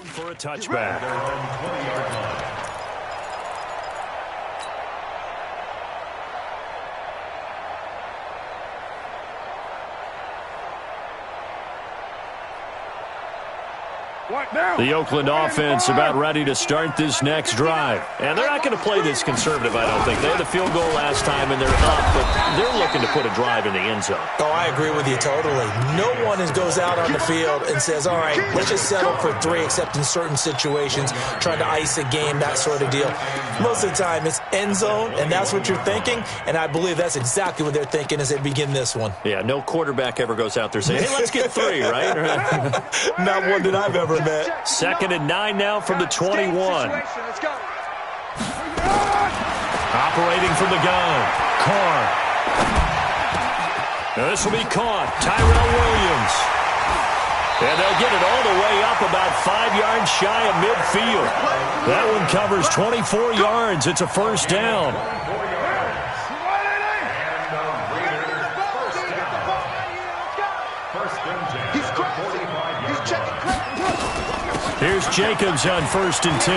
for a touchback. The Oakland offense about ready to start this next drive. And they're not going to play this conservative, I don't think. They had the field goal last time, and they're up, but they're looking to put a drive in the end zone. Oh, I agree with you totally. No one goes out on the field and says, all right, let's just settle for 3, except in certain situations, trying to ice a game, that sort of deal. Most of the time, it's end zone, and that's what you're thinking, and I believe that's exactly what they're thinking as they begin this one. Yeah, no quarterback ever goes out there saying, hey, let's get 3, right? Not one that I've ever met. 2nd and 9 now from the 21. Operating from the gun. Carr. Now this will be caught. Tyrell Williams. And they'll get it all the way up about 5 yards shy of midfield. That one covers 24 yards. It's a first down. Here's Jacobs on 1st and 10.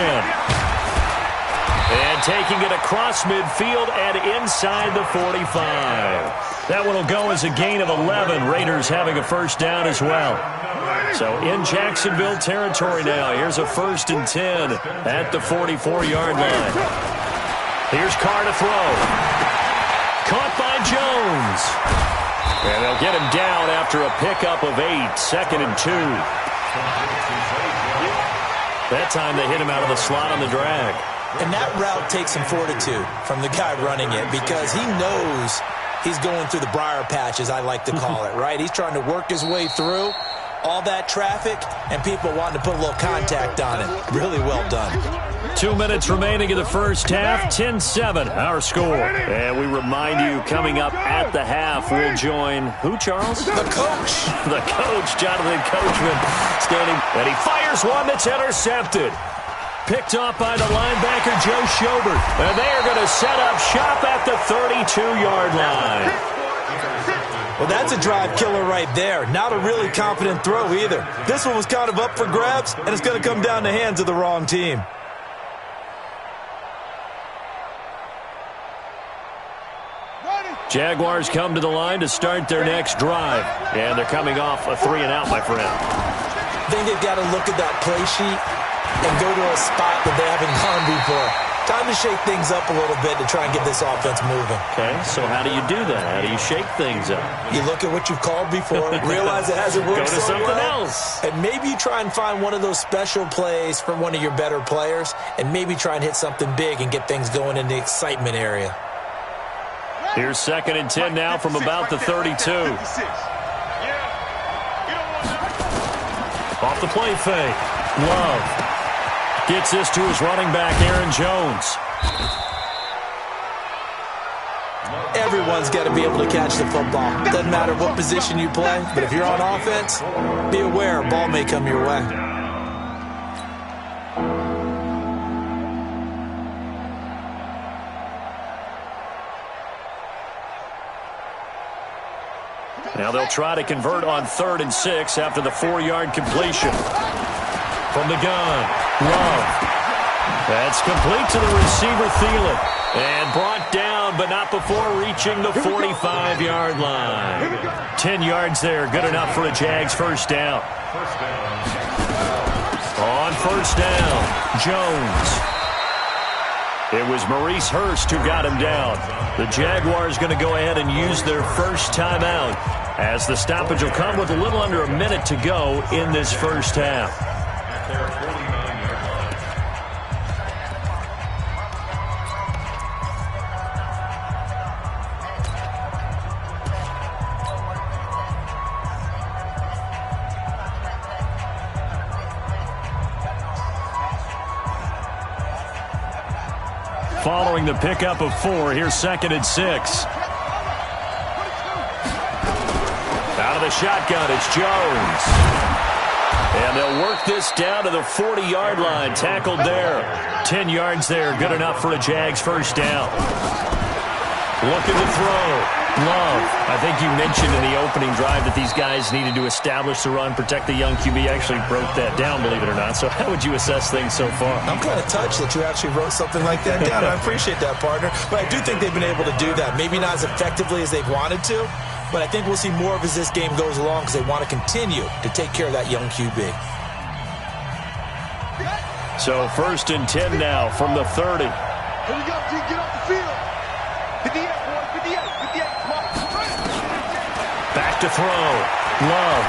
And taking it across midfield and inside the 45. That one will go as a gain of 11. Raiders having a first down as well. So in Jacksonville territory now. Here's a 1st and 10 at the 44-yard line. Here's Carr to throw. Caught by Jones. And they'll get him down after a pickup of 8. 2nd and 2. That time they hit him out of the slot on the drag. And that route takes some fortitude from the guy running it because he knows he's going through the briar patch, as I like to call it, right? He's trying to work his way through all that traffic and people wanting to put a little contact on it. Really well done. 2 minutes remaining in the first half. 10-7 our score. And we remind you, coming up at the half, we'll join who, Charles? The coach. The coach, Jonathan Coachman, standing. And he fires one that's intercepted. Picked off by the linebacker, Joe Schobert. And they are going to set up shop at the 32-yard line. Well, that's a drive killer right there. Not a really confident throw either. This one was kind of up for grabs, and it's going to come down the hands of the wrong team. Jaguars come to the line to start their next drive. And they're coming off a 3-and-out, my friend. I think they've got to look at that play sheet and go to a spot that they haven't gone before. Time to shake things up a little bit to try and get this offense moving. Okay, so how do you do that? How do you shake things up? You look at what you've called before, realize it hasn't worked so well. Go to something else. And maybe you try and find one of those special plays from one of your better players, and maybe try and hit something big and get things going in the excitement area. Here's 2nd and 10 now from about the 32. Off the play fake. Love gets this to his running back, Aaron Jones. Everyone's got to be able to catch the football. Doesn't matter what position you play, but if you're on offense, be aware a ball may come your way. Now they'll try to convert on 3rd and 6 after the 4-yard completion. From the gun, Love. That's complete to the receiver, Thielen. And brought down, but not before reaching the 45-yard line. 10 yards there, good enough for a Jags first down. On first down, Jones. It was Maurice Hurst who got him down. The Jaguars going to go ahead and use their first timeout as the stoppage will come with a little under a minute to go in this first half. Following the pickup of 4, here's 2nd and 6. Out of the shotgun, it's Jones. And they'll work this down to the 40-yard line. Tackled there. 10 yards there. Good enough for a Jags first down. Looking to throw. Love. I think you mentioned in the opening drive that these guys needed to establish the run, protect the young QB. Actually broke that down, believe it or not. So how would you assess things so far? I'm kind of touched that you actually wrote something like that down. I appreciate that, partner. But I do think they've been able to do that. Maybe not as effectively as they've wanted to, but I think we'll see more of as this game goes along because they want to continue to take care of that young QB. So 1st and 10 now from the 30. Here we go, G. Get off the field. 58, boys. 58. Come on. Back to throw. Love.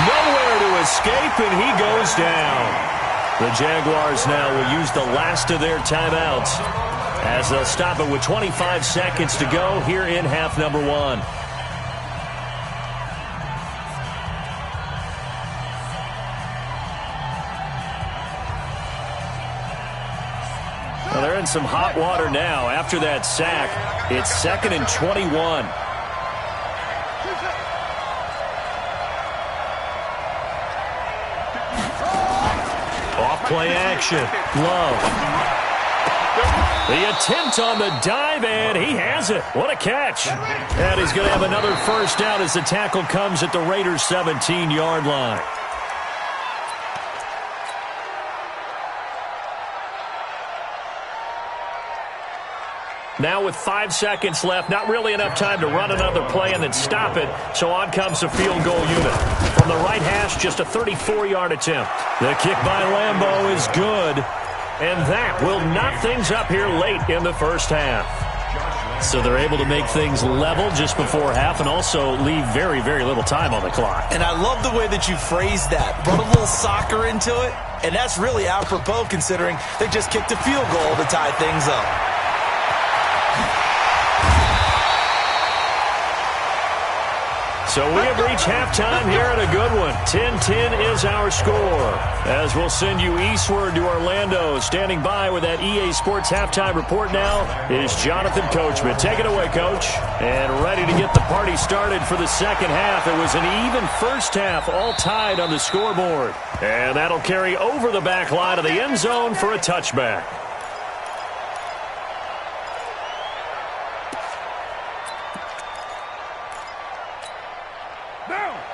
Nowhere to escape, and he goes down. The Jaguars now will use the last of their timeouts as they'll stop it with 25 seconds to go here in half number 1. Well, they're in some hot water now. After that sack, it's 2nd and 21. Off play action. Love. The attempt on the dive, and he has it. What a catch. And he's going to have another first down as the tackle comes at the Raiders' 17-yard line. Now with 5 seconds left, not really enough time to run another play and then stop it, so on comes the field goal unit. From the right hash, just a 34-yard attempt. The kick by Lambeau is good, and that will knock things up here late in the first half. So they're able to make things level just before half and also leave very, very little time on the clock. And I love the way that you phrased that. Brought a little soccer into it, and that's really apropos considering they just kicked a field goal to tie things up. So we have reached halftime here at a good one. 10-10 is our score. As we'll send you eastward to Orlando. Standing by with that EA Sports halftime report now is Jonathan Coachman. Take it away, Coach. And ready to get the party started for the second half. It was an even first half, all tied on the scoreboard. And that'll carry over the back line of the end zone for a touchback.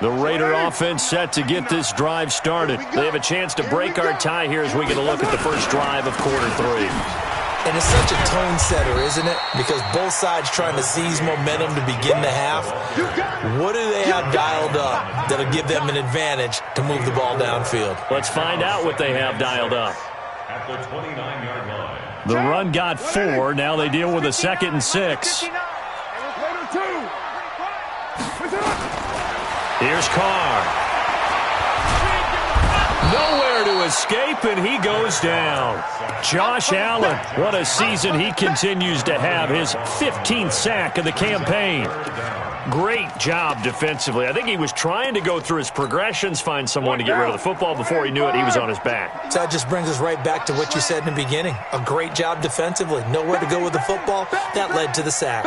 The Raider offense set to get this drive started. They have a chance to break our tie here as we get a look at the first drive of quarter 3. And it's such a tone setter, isn't it? Because both sides trying to seize momentum to begin the half. What do they have dialed up that'll give them an advantage to move the ball downfield? Let's find out what they have dialed up. At the 29-yard line. The run got 4. Now they deal with a 2nd and 6. Here's Carr. Nowhere to escape, and he goes down. Josh Allen, what a season he continues to have. His 15th sack of the campaign. Great job defensively. I think he was trying to go through his progressions, find someone to get rid of the football. Before he knew it, he was on his back. So that just brings us right back to what you said in the beginning. A great job defensively. Nowhere to go with the football. That led to the sack.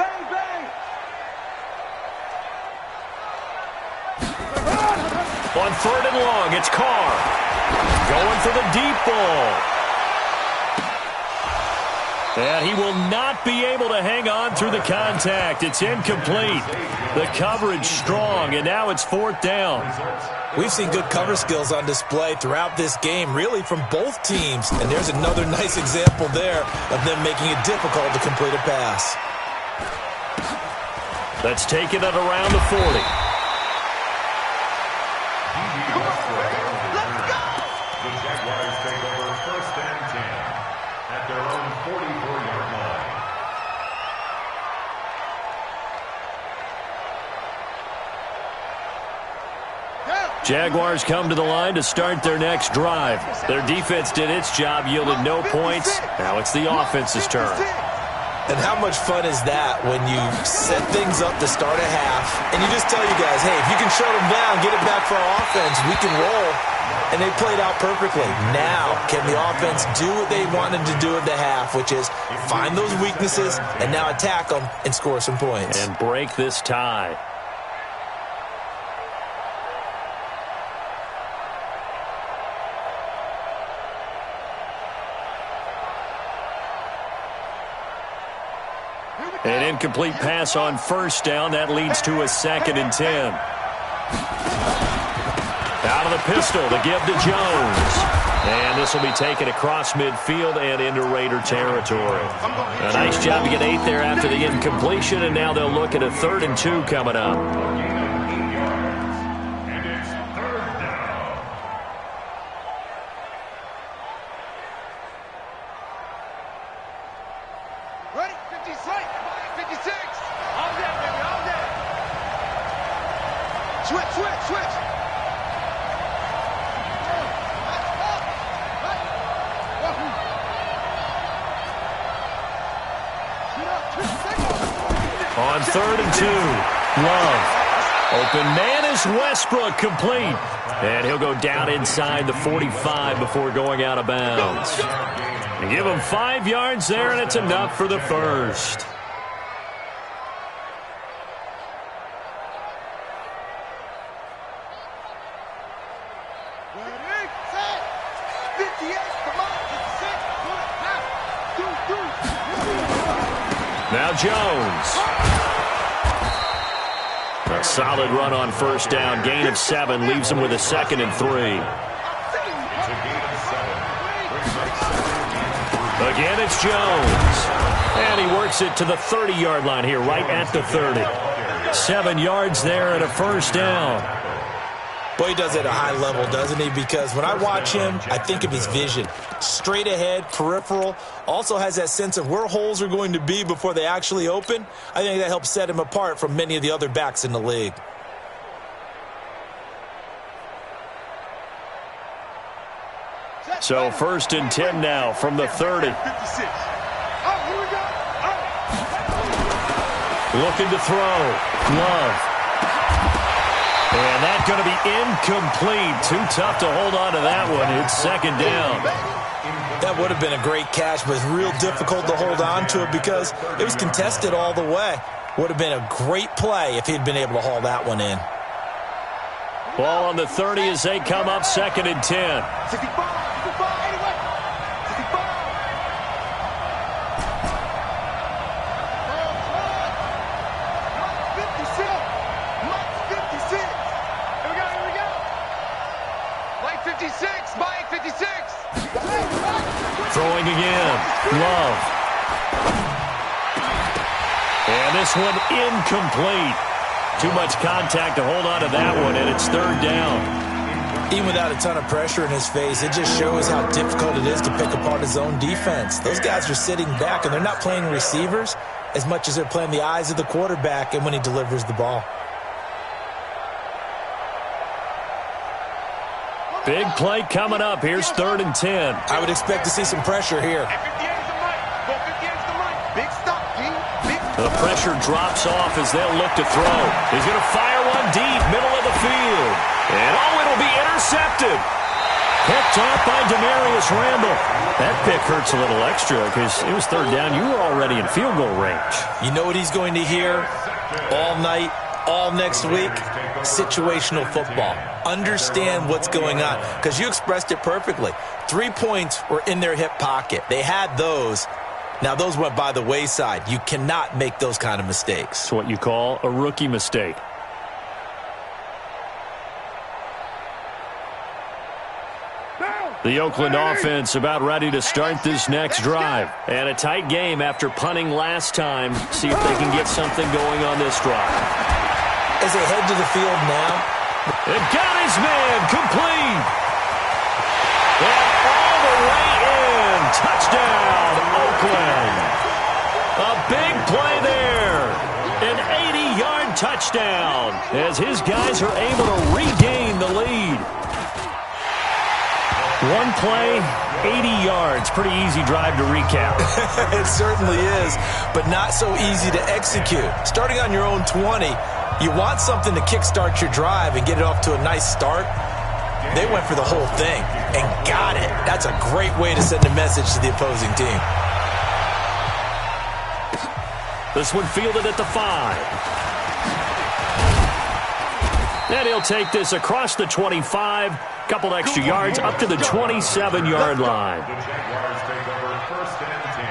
On 3rd and long, it's Carr. Going for the deep ball. And he will not be able to hang on through the contact. It's incomplete. The coverage strong, and now it's 4th down. We've seen good cover skills on display throughout this game, really from both teams. And there's another nice example there of them making it difficult to complete a pass. Let's take it at around the 40. The Jaguars take over 1st and 10 at their own 44-yard line. Jaguars come to the line to start their next drive. Their defense did its job, yielded no points. Now it's the offense's turn. And how much fun is that when you set things up to start a half and you just tell you guys, hey, if you can shut them down, get it back for our offense, we can roll. And they played out perfectly. Now, can the offense do what they wanted to do at the half, which is find those weaknesses and now attack them and score some points. And break this tie. Here we An incomplete pass on first down. That leads to a 2nd and 10. Out of the pistol to give to Jones. And this will be taken across midfield and into Raider territory. A nice job to get 8 there after the incompletion, and now they'll look at a 3rd and 2 coming up. And it's 3rd down. Ready? 56. 56. All that, baby. All that. Switch, switch, switch. On 3rd and 2, Love. Open man is Westbrook, complete. And he'll go down inside the 45 before going out of bounds. And give him 5 yards there, and it's enough for the first. Ready, set. 58. Come on. 56. Now Jones. A solid run on first down. Gain of 7 leaves him with a 2nd and 3. Again, it's Jones. And he works it to the 30-yard line here, right at the 30. 7 yards there and a first down. Boy, he does it at a high level, doesn't he? Because when I watch him, I think of his vision. Straight ahead, peripheral. Also has that sense of where holes are going to be before they actually open. I think that helps set him apart from many of the other backs in the league. So 1st and 10 now from the 30. 56. Oh, here we go. Looking to throw. Love. And that's going to be incomplete. Too tough to hold on to that one. It's 2nd down. That would have been a great catch, but it's real difficult to hold on to it because it was contested all the way. Would have been a great play if he'd been able to haul that one in. Ball on the 30 as they come up 2nd and 10. 65. 65. Anyway. 65. Mike 56. Here we go. Here we go. Mike 56. Mike 56. Throwing again. Love. And this one incomplete. Too much contact to hold on to that one, and it's 3rd down. Even without a ton of pressure in his face, it just shows how difficult it is to pick apart his own defense. Those guys are sitting back, and they're not playing receivers as much as they're playing the eyes of the quarterback and when he delivers the ball. Big play coming up. Here's 3rd and 10. I would expect to see some pressure here. Big stop, G. Big. The pressure drops off as they'll look to throw. He's going to fire one deep, middle of the field. And it'll be intercepted. Picked off by Demarius Randall. That pick hurts a little extra because it was 3rd down. You were already in field goal range. You know what he's going to hear all night, all next week? Situational football. Understand what's going on because you expressed it perfectly. 3 points were in their hip pocket. They had those. Now, those went by the wayside. You cannot make those kind of mistakes. It's what you call a rookie mistake. The Oakland offense about ready to start this next drive. And a tight game after punting last time. See if they can get something going on this drive. As they head to the field now. And got his man complete. And all the way in. Touchdown, Oakland. A big play there. An 80-yard touchdown as his guys are able to regain the lead. One play, 80 yards. Pretty easy drive to recap. It certainly is, but not so easy to execute. Starting on your own 20, you want something to kickstart your drive and get it off to a nice start. They went for the whole thing and got it. That's a great way to send a message to the opposing team. This one fielded at the 5. And he'll take this across the 25. Couple extra yards up to the 27-yard line. The Jaguars take over 1st and 10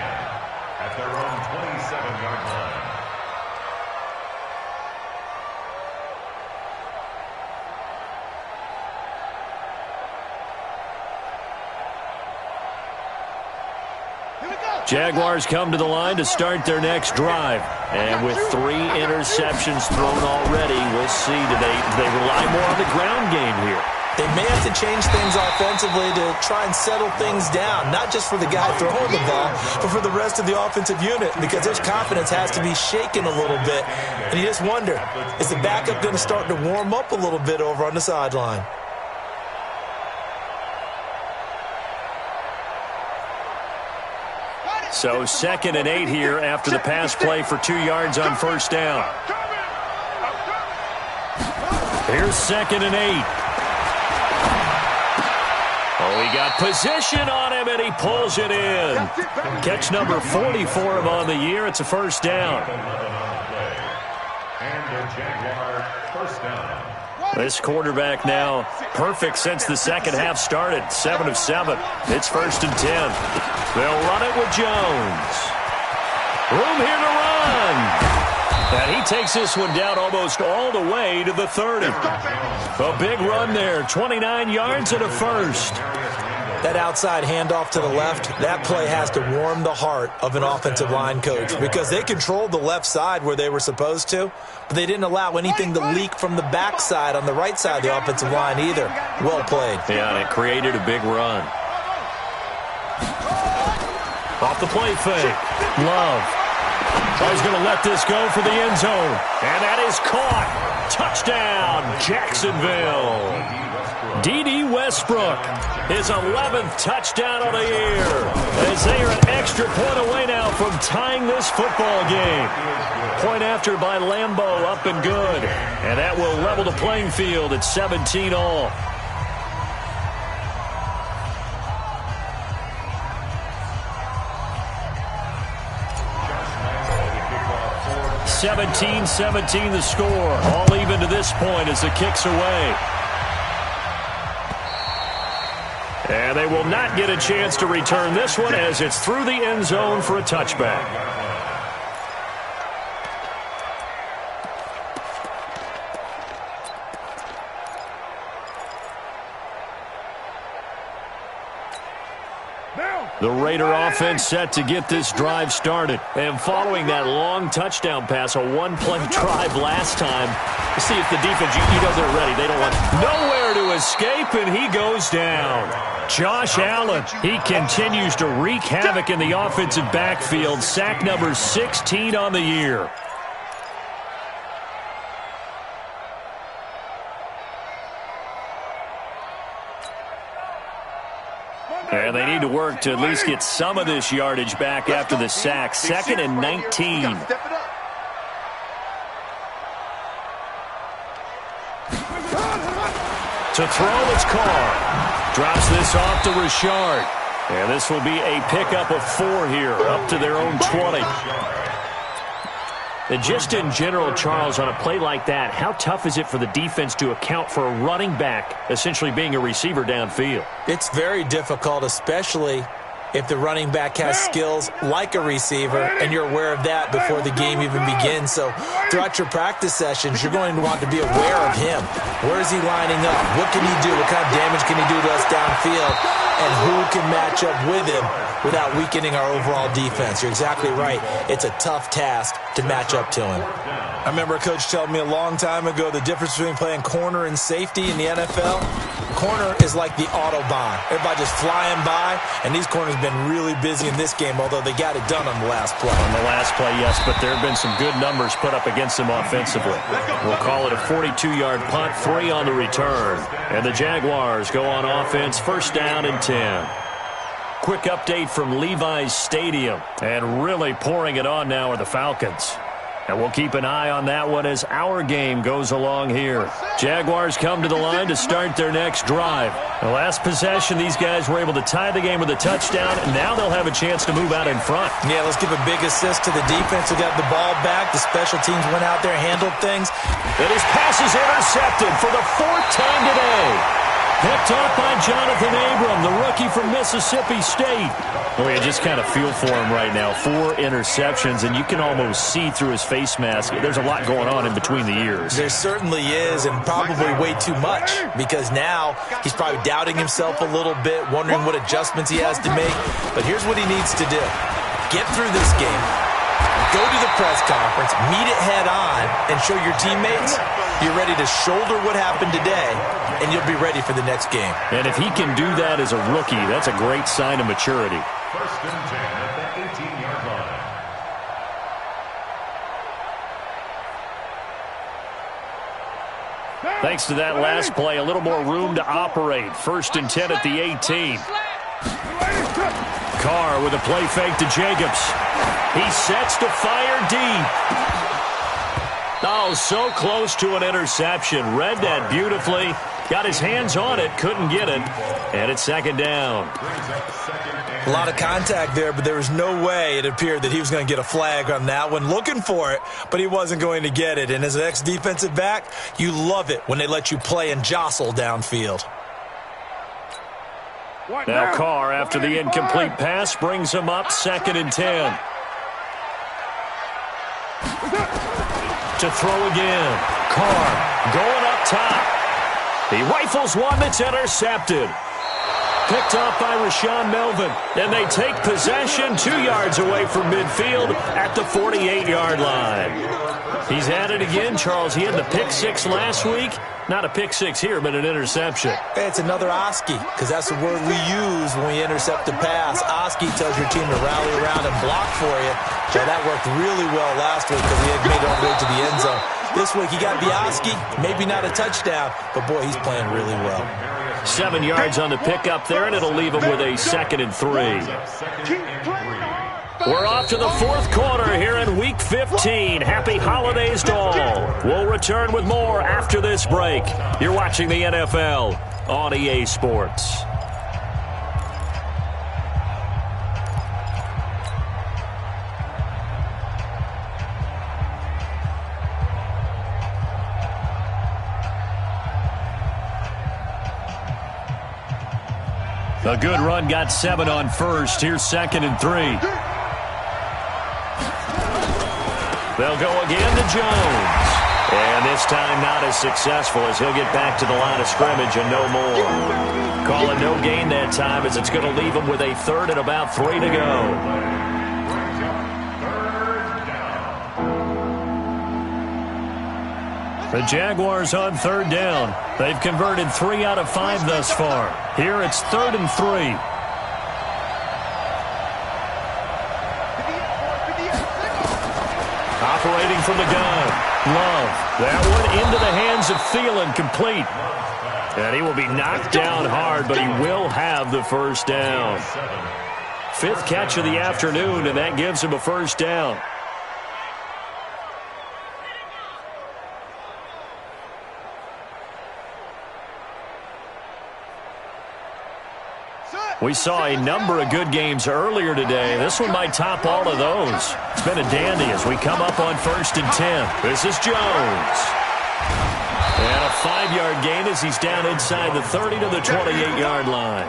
at their own 27-yard line. Jaguars come to the line to start their next drive. And with 3 interceptions thrown already, we'll see today they rely more on the ground game here. They may have to change things offensively to try and settle things down, not just for the guy throwing the ball, but for the rest of the offensive unit, because his confidence has to be shaken a little bit. And you just wonder, is the backup going to start to warm up a little bit over on the sideline? So 2nd and 8 here after the pass play for 2 yards on first down. Here's 2nd and 8. Oh, he got position on him, and he pulls it in. Catch number 40 for him on the year. It's a first down. And the Jaguar first down. This quarterback now perfect since the second half started. 7 of 7. It's 1st and 10. They'll run it with Jones. Room here to run. And he takes this one down almost all the way to the 30. A big run there. 29 yards and a first. That outside handoff to the left, that play has to warm the heart of an offensive line coach because they controlled the left side where they were supposed to, but they didn't allow anything to leak from the backside on the right side of the offensive line either. Well played. Yeah, and it created a big run. Off the play fake. Love. He's going to let this go for the end zone. And that is caught. Touchdown, Jacksonville. D.D. Westbrook, his 11th touchdown of the year, as they are an extra point away now from tying this football game. Point after by Lambeau, up and good. And that will level the playing field at 17 all. (17-17) the score. All even to this point as the kick's away. And they will not get a chance to return this one as it's through the end zone for a touchback. The Raider offense set to get this drive started. And following that long touchdown pass, a one-play drive last time, to see if the defense, you know they're ready. They don't want nowhere to escape, and he goes down. Josh Allen, he continues to wreak havoc in the offensive backfield. Sack number 16 on the year. And they need to work to at least get some of this yardage back after the sack. 2nd and 19. To throw, it's Carr. Drops this off to Richard. And this will be a pickup of 4 here, up to their own 20. And just in general, Charles, on a play like that, how tough is it for the defense to account for a running back essentially being a receiver downfield? It's very difficult, especially if the running back has skills like a receiver, and you're aware of that before the game even begins. So throughout your practice sessions, you're going to want to be aware of him. Where is he lining up? What can he do? What kind of damage can he do to us downfield? And who can match up with him without weakening our overall defense? You're exactly right. It's a tough task to match up to him. I remember a coach telling me a long time ago the difference between playing corner and safety in the NFL. Corner is like the Autobahn. Everybody just flying by, and these corners have been really busy in this game, although they got it done on the last play. On the last play, yes, but there have been some good numbers put up against them offensively. We'll call it a 42-yard punt, 3 on the return. And the Jaguars go on offense, 1st down and 10. Quick update from Levi's Stadium, and really pouring it on now are the Falcons. And we'll keep an eye on that one as our game goes along here. Jaguars come to the line to start their next drive. The last possession, these guys were able to tie the game with a touchdown, and now they'll have a chance to move out in front. Yeah, let's give a big assist to the defense who got the ball back. The special teams went out there, handled things. And his pass is intercepted for the 4th time today. Picked off by Jonathan Abram, the rookie from Mississippi State. Well, you just kind of feel for him right now. 4 interceptions, and you can almost see through his face mask. There's a lot going on in between the ears. There certainly is, and probably way too much, because now he's probably doubting himself a little bit, wondering what adjustments he has to make. But here's what he needs to do. Get through this game, go to the press conference, meet it head on, and show your teammates you're ready to shoulder what happened today, and you'll be ready for the next game. And if he can do that as a rookie, that's a great sign of maturity. First and 10 at the 18-yard line. Thanks to that last play, a little more room to operate. First and 10 at the 18. Carr with a play fake to Jacobs. He sets to fire deep. Oh, so close to an interception. Read that beautifully. Got his hands on it, couldn't get it. And it's second down. A lot of contact there, but there was no way it appeared that he was going to get a flag on that one. Looking for it, but he wasn't going to get it. And as an ex-defensive back, you love it when they let you play and jostle downfield. Now Carr, after the incomplete pass, brings him up second and 10. To throw again. Carr going up top. He rifles one that's intercepted. Picked off by Rashawn Melvin. And they take possession 2 yards away from midfield at the 48-yard line. He's at it again, Charles. He had the pick six last week. Not a pick six here, but an interception. Hey, it's another Oski, because that's the word we use when we intercept a pass. Oski tells your team to rally around and block for you. So that worked really well last week because he had made it all the way to the end zone. This week he got the Oski, maybe not a touchdown, but boy, he's playing really well. 7 yards on the pickup there, and it'll leave him with a second and 3. We're off to the fourth quarter here in Week 15. Happy holidays to all. We'll return with more after this break. You're watching the NFL on EA Sports. A good run, got 7 on first. Here's second and 3. They'll go again to Jones. And this time not as successful as he'll get back to the line of scrimmage and no more. Calling no gain that time as it's going to leave him with a third and about 3 to go. The Jaguars on third down. They've converted 3 out of 5 thus far. Here it's 3rd and 3. Operating from the gun. Love. That one into the hands of Thielen, complete. And he will be knocked down hard, but he will have the first down. 5th catch of the afternoon, and that gives him a first down. We saw a number of good games earlier today. This one might top all of those. It's been a dandy as we come up on 1st and 10. This is Jones. And a 5-yard gain as he's down inside the 30 to the 28-yard line.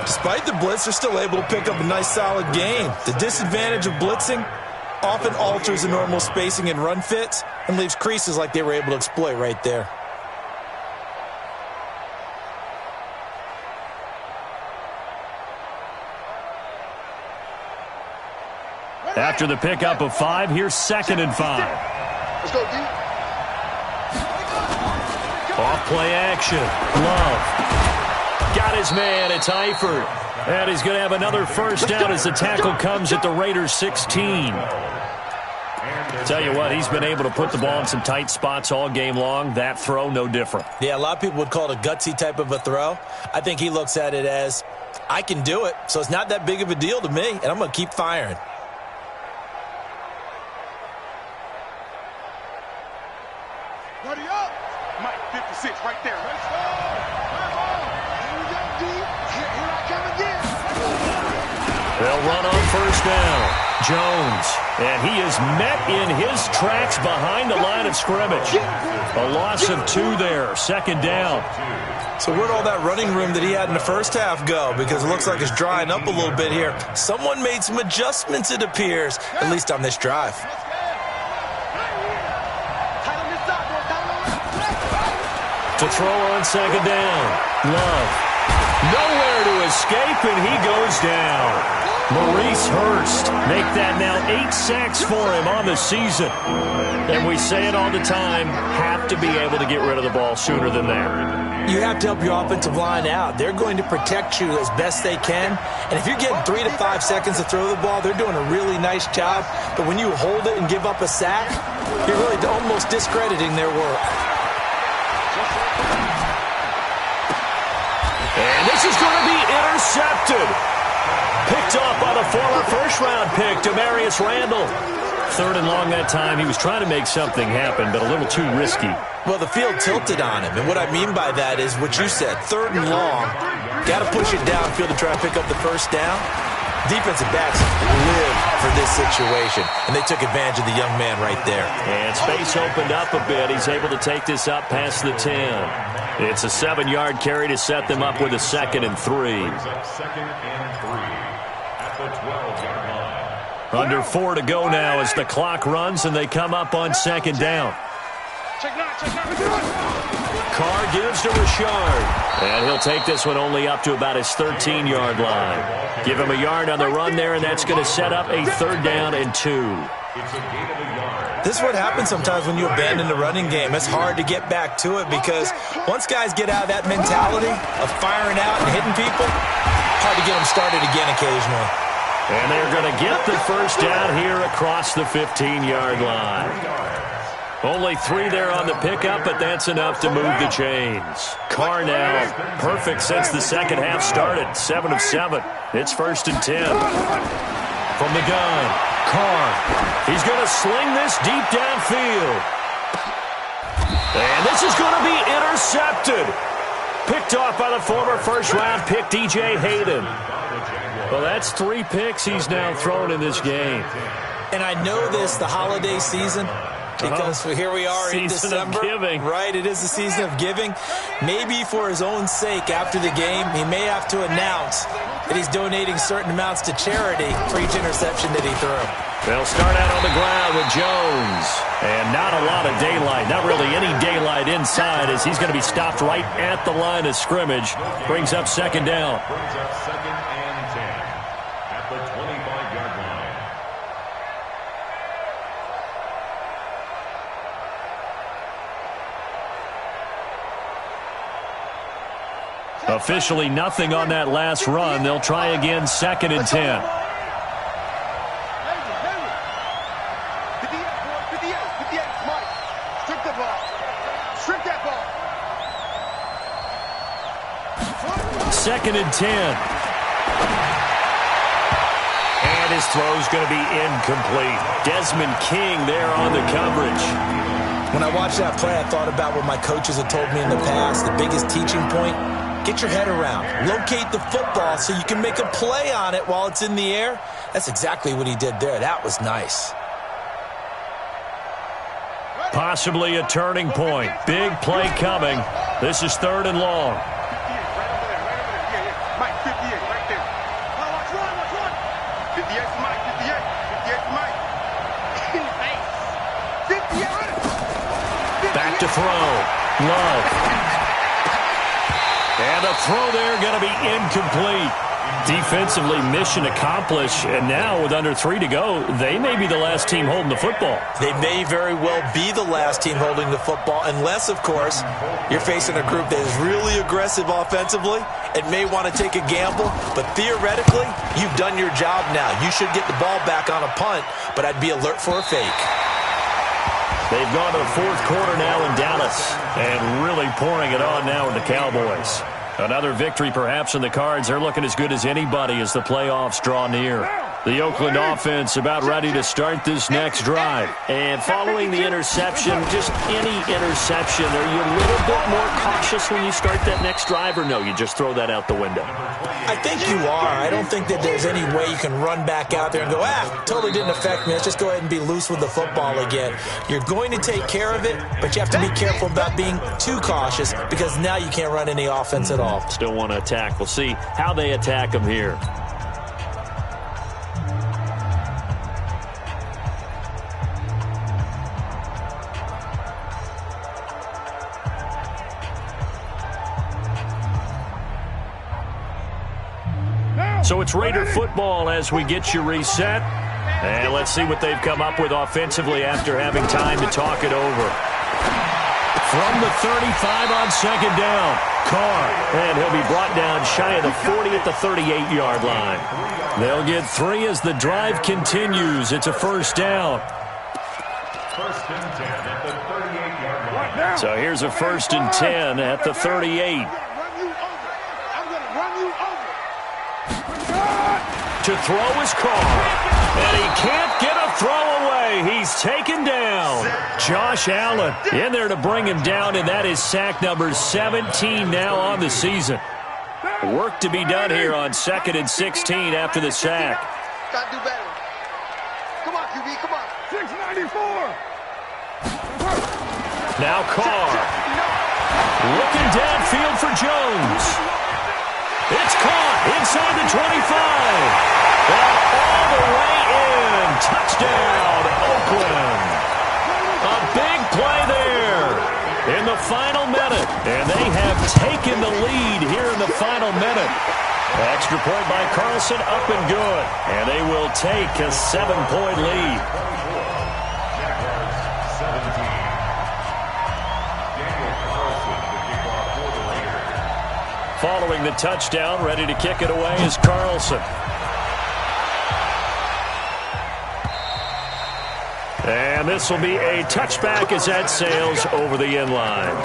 Despite the blitz, they're still able to pick up a nice solid gain. The disadvantage of blitzing often alters the normal spacing and run fits and leaves creases like they were able to exploit right there. After the pickup of 5, here's 2nd and 5. Let's go, D. Off play action. Love. Got his man. It's Eifert. And he's going to have another first down as the tackle comes at the Raiders' 16. Tell you what, he's been able to put the ball in some tight spots all game long. That throw, no different. Yeah, a lot of people would call it a gutsy type of a throw. I think he looks at it as, I can do it, so it's not that big of a deal to me, and I'm going to keep firing. Buddy up. Mike, 56 right there. Let's go. Here we go, D. Here I come again. They'll run on first down. Jones. And he is met in his tracks behind the line of scrimmage. A loss of 2 there. 2nd down. So where'd all that running room that he had in the first half go? Because it looks like it's drying up a little bit here. Someone made some adjustments, it appears, at least on this drive. To throw on 2nd down. Love. Nowhere to escape, and he goes down. Maurice Hurst make that now 8 sacks for him on the season. And we say it all the time, have to be able to get rid of the ball sooner than that. You have to help your offensive line out. They're going to protect you as best they can. And if you're getting 3 to 5 seconds to throw the ball, they're doing a really nice job. But when you hold it and give up a sack, you're really almost discrediting their work. And this is going to be intercepted. Picked off by the former first-round pick, Demarius Randall. 3rd and long that time. He was trying to make something happen, but a little too risky. Well, the field tilted on him. And what I mean by that is what you said. 3rd and long. Got to push it downfield to try and pick up the first down. Defensive backs live for this situation. And they took advantage of the young man right there. And space opened up a bit. He's able to take this up past the 10. It's a 7-yard carry to set them up with a 2nd and 3. Under 4 to go now as the clock runs and they come up on 2nd down. Carr gives to Richard. And he'll take this one only up to about his 13-yard line. Give him a yard on the run there, and that's going to set up a 3rd down and 2. This is what happens sometimes when you abandon the running game. It's hard to get back to it because once guys get out of that mentality of firing out and hitting people, hard to get them started again occasionally. And they're going to get the first down here across the 15-yard line. Only 3 there on the pickup, but that's enough to move the chains. Carr now perfect since the second half started. 7 of 7. It's 1st and 10. From the gun, Carr. He's going to sling this deep downfield. And this is going to be intercepted. Picked off by the former first-round pick, DJ Hayden. Well, that's 3 picks he's now thrown in this game. And I know this, the holiday season, because here we are in December. Season of giving. Right, it is the season of giving. Maybe for his own sake after the game, he may have to announce that he's donating certain amounts to charity for each interception that he threw. They'll start out on the ground with Jones. And not a lot of daylight, not really any daylight inside as he's going to be stopped right at the line of scrimmage. Brings up 2nd down. Brings up 2nd and 10 at the 25-yard line. Officially nothing on that last run. They'll try again, 2nd and 10. Second and 10. And his throw's going to be incomplete. Desmond King there on the coverage. When I watched that play, I thought about what my coaches have told me in the past. The biggest teaching point, get your head around. Locate the football so you can make a play on it while it's in the air. That's exactly what he did there. That was nice. Possibly a turning point. Big play coming. This is 3rd and long. Back to throw. Love. And a throw there going to be incomplete. Defensively, mission accomplished. And now with under 3 to go, they may be the last team holding the football. They may very well be the last team holding the football, unless, of course, you're facing a group that is really aggressive offensively and may want to take a gamble. But theoretically, you've done your job now. You should get the ball back on a punt, but I'd be alert for a fake. They've gone to the 4th quarter now in Dallas and really pouring it on now with the Cowboys. Another victory perhaps in the cards. They're looking as good as anybody as the playoffs draw near. The Oakland offense about ready to start this next drive. And following the interception, just any interception, are you a little bit more cautious when you start that next drive, or no, you just throw that out the window? I think you are. I don't think that there's any way you can run back out there and go, totally didn't affect me. Let's just go ahead and be loose with the football again. You're going to take care of it, but you have to be careful about being too cautious because now you can't run any offense at all. Still want to attack. We'll see how they attack them here. So it's Raider football as we get you reset. And let's see what they've come up with offensively after having time to talk it over. From the 35 on second down, Carr. And he'll be brought down shy of the 40 at the 38-yard line. They'll get 3 as the drive continues. It's a first down. First and 10 at the 38-yard line. So here's a first and 10 at the 38. To throw is Carr. And he can't get a throw away. He's taken down. Josh Allen in there to bring him down, and that is sack number 17 now on the season. Work to be done here on 2nd and 16 after the sack. Got to do better. Come on, QB, come on. 694. Now Carr. Looking downfield for Jones. It's caught inside the 25. And all the way in. Touchdown, Oakland. A big play there in the final minute. And they have taken the lead here in the final minute. Extra point by Carlson, up and good. And they will take a 7-point lead. Jaguars 17. Daniel Carlson, the kickoff for the Raiders. Following the touchdown, ready to kick it away is Carlson. And this will be a touchback as that sails over the end line.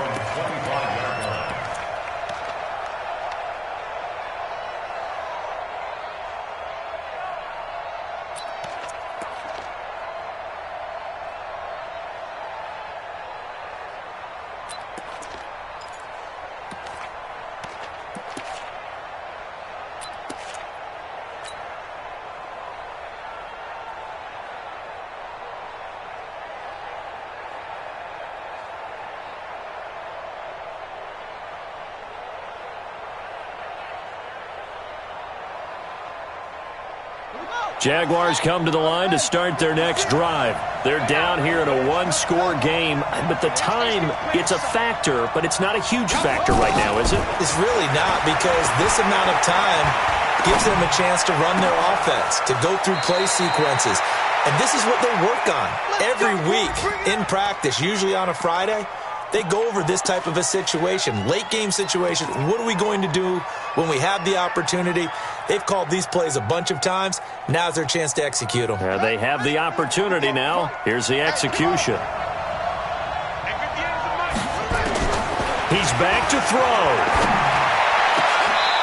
Jaguars come to the line to start their next drive. They're down here in a one-score game, but the time, it's a factor, but it's not a huge factor right now, is it? It's really not, because this amount of time gives them a chance to run their offense, to go through play sequences. And this is what they work on every week in practice, usually on a Friday. They go over this type of a situation, late-game situation. What are we going to do when we have the opportunity? They've called these plays a bunch of times. Now's their chance to execute them. They have the opportunity now. Here's the execution. He's back to throw.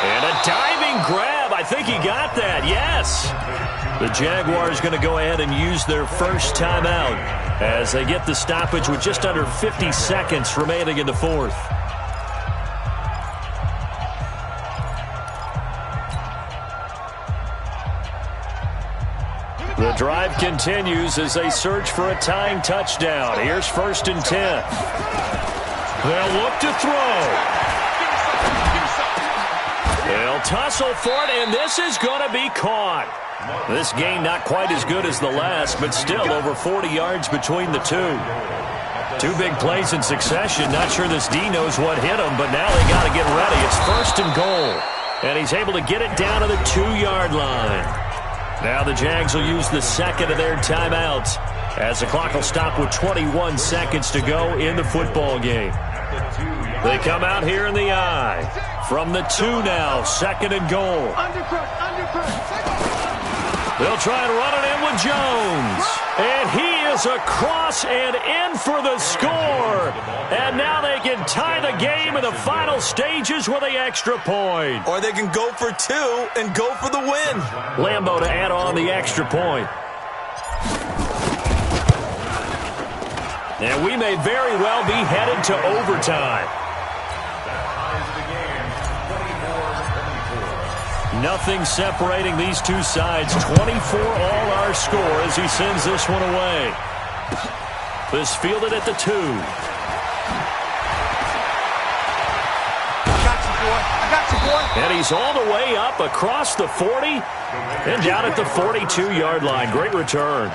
And a diving grab. I think he got that. Yes. The Jaguars going to go ahead and use their first timeout as they get the stoppage with just under 50 seconds remaining in the fourth. The drive continues as they search for a tying touchdown. Here's 1st and 10. They'll look to throw. They'll tussle for it, and this is going to be caught. This game not quite as good as the last, but still over 40 yards between the two. Two big plays in succession. Not sure this D knows what hit him, but now they got to get ready. It's 1st and goal, and he's able to get it down to the 2-yard line. Now the Jags will use the second of their timeouts as the clock will stop with 21 seconds to go in the football game. They come out here in the eye. From the 2 now, 2nd and goal. They'll try and run it in with Jones. And he is across and in for the score. And now they can tie the game in the final stages with the extra point. Or they can go for 2 and go for the win. Lambeau to add on the extra point. And we may very well be headed to overtime. Nothing separating these two sides. 24 all our score as he sends this one away. This fielded at the 2. And he's all the way up across the 40 and down at the 42-yard line. Great return.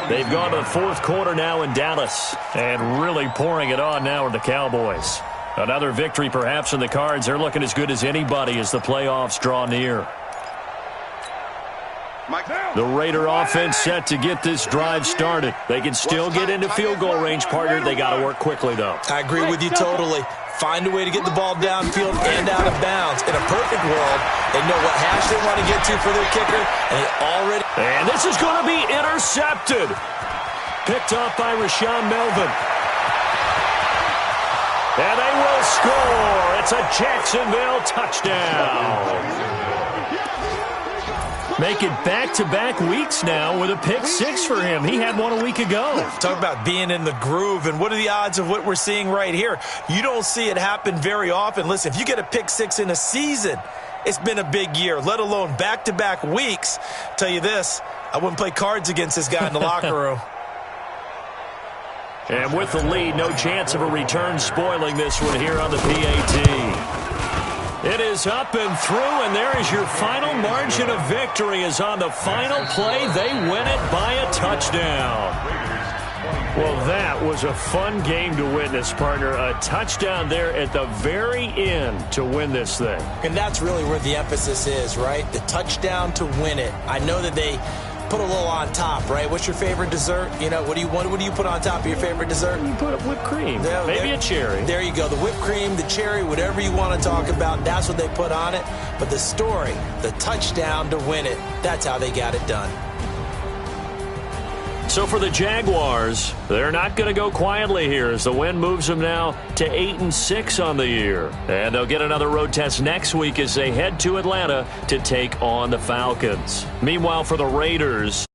They've gone to the fourth quarter now in Dallas and really pouring it on now with the Cowboys. Another victory perhaps in the cards. They're looking as good as anybody as the playoffs draw near. The Raider offense set to get this drive started. They can still get into field goal range, partner. They got to work quickly, though. I agree with you totally. Find a way to get the ball downfield and out of bounds. In a perfect world, they know what hash they want to get to for their kicker, and they already... And this is going to be intercepted. Picked off by Rashawn Melvin. And they will score. It's a Jacksonville touchdown. Make it back-to-back weeks now with a pick six for him. He had one a week ago. Talk about being in the groove, and what are the odds of what we're seeing right here? You don't see it happen very often. Listen, if you get a pick six in a season, it's been a big year, let alone back-to-back weeks. Tell you this, I wouldn't play cards against this guy in the locker room. And with the lead, no chance of a return spoiling this one here on the PAT. It is up and through, and there is your final margin of victory. Is on the final play. They win it by a touchdown. Well, that was a fun game to witness, partner. A touchdown there at the very end to win this thing. And that's really where the emphasis is, right? The touchdown to win it. I know that they put a little on top, right? What's your favorite dessert? You know, what do you put on top of your favorite dessert? You put whipped cream, maybe a cherry. There you go. The whipped cream, the cherry, whatever you want to talk about, that's what they put on it. But the story, the touchdown to win it, that's how they got it done. So for the Jaguars, they're not going to go quietly here as the win moves them now to 8-6 on the year. And they'll get another road test next week as they head to Atlanta to take on the Falcons. Meanwhile, for the Raiders,